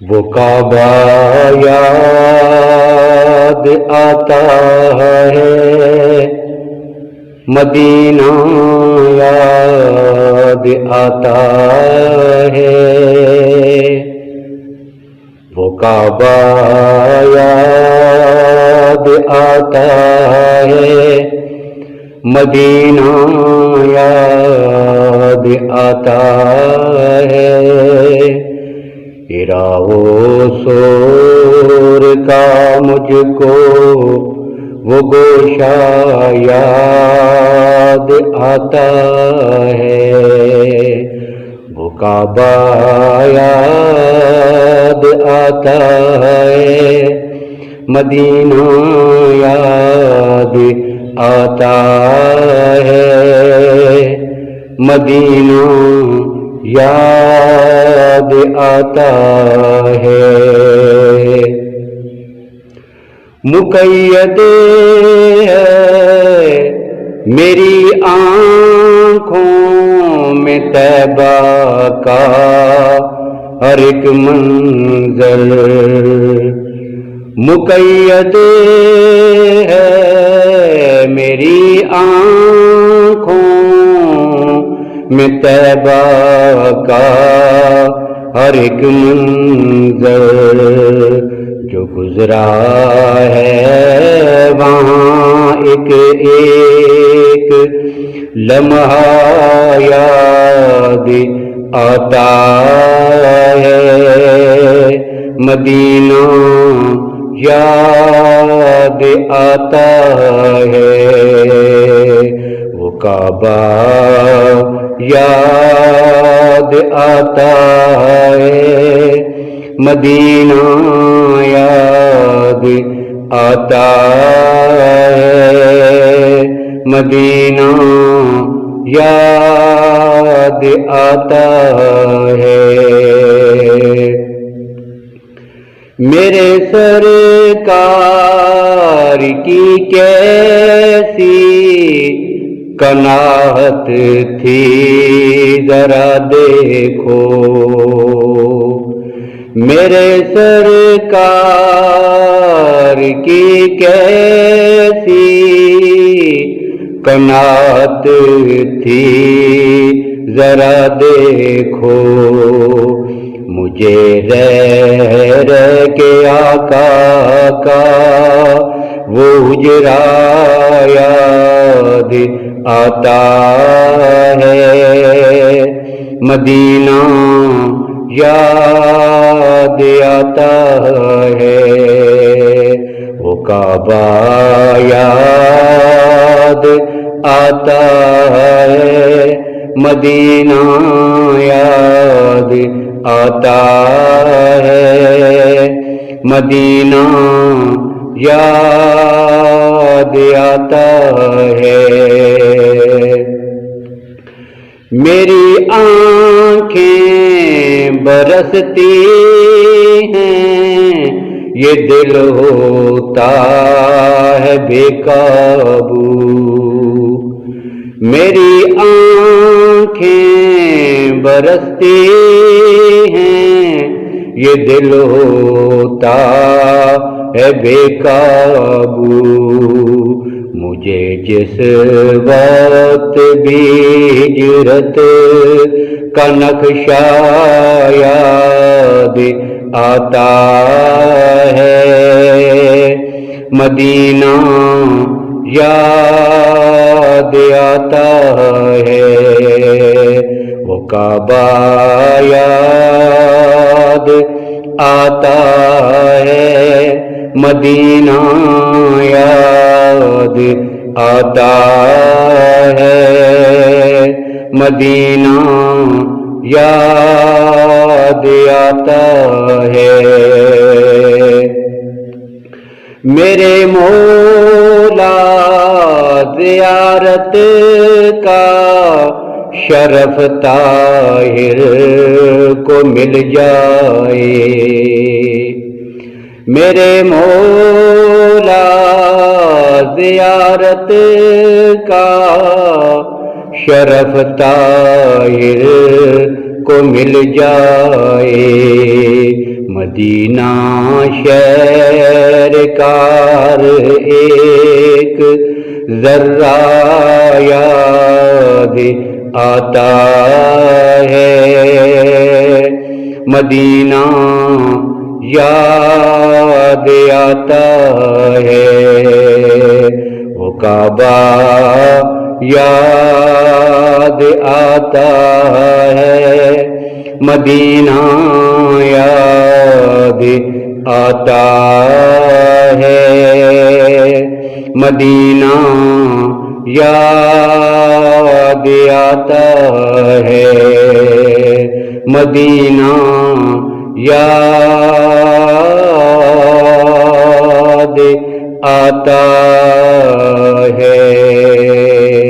وہ کعبہ یاد آتا ہے، مدینہ یاد آتا ہے۔ وہ کعبہ یاد آتا ہے، مدینہ یاد آتا ہے۔ ہیرا و سور کا مجھ کو وہ گوشہ یاد آتا ہے۔ وہ کعبہ یاد آتا ہے، مدینہ یاد آتا ہے۔ مدینہ یاد آتا ہے۔ مقید ہے میری آنکھوں میں طیبہ کا ہر ایک منظر، مقید ہے میری آنکھوں میں طیبہ کا ہر ایک منظر۔ جو گزرا ہے وہاں ایک ایک لمحہ یاد آتا ہے۔ مدینہ یاد آتا ہے۔ وہ کعبہ یاد آتا ہے، مدینہ یاد آتا ہے۔ مدینہ یاد آتا ہے۔ میرے سرکار کی کیسی قناعت تھی ذرا دیکھو، میرے سرکار کی کیسی قناعت تھی ذرا دیکھو۔ مجھے رہ کے آقا کا وہ حجرا یاد آتا ہے۔ مدینہ یاد آتا ہے۔ وہ کعبہ یاد آتا ہے، مدینہ یاد آتا ہے۔ مدینہ یاد آتا ہے۔ میری آنکھیں برستی ہیں، یہ دل ہوتا ہے بے قابو۔ میری آنکھیں برستی ہیں، یہ دل ہوتا ہے بے قابو۔ مجھے جس وقت بھی ہجرت کا نقشہ یاد آتا ہے۔ مدینہ یاد آتا ہے۔ وہ کعبہ یاد آتا ہے، مدینہ یاد آتا ہے۔ مدینہ یاد آتا ہے۔ میرے مولا زیارت کا شرف طاہر کو مل جائے، میرے مولا زیارت کا شرف طاہر کو مل جائے۔ مدینہ شہر کار ایک ذرہ یاد آتا ہے، مدینہ یاد آتا ہے، وہ کعبہ یاد آتا ہے، مدینہ یاد آتا ہے، مدینہ یاد آتا ہے، مدینہ یاد آتا ہے۔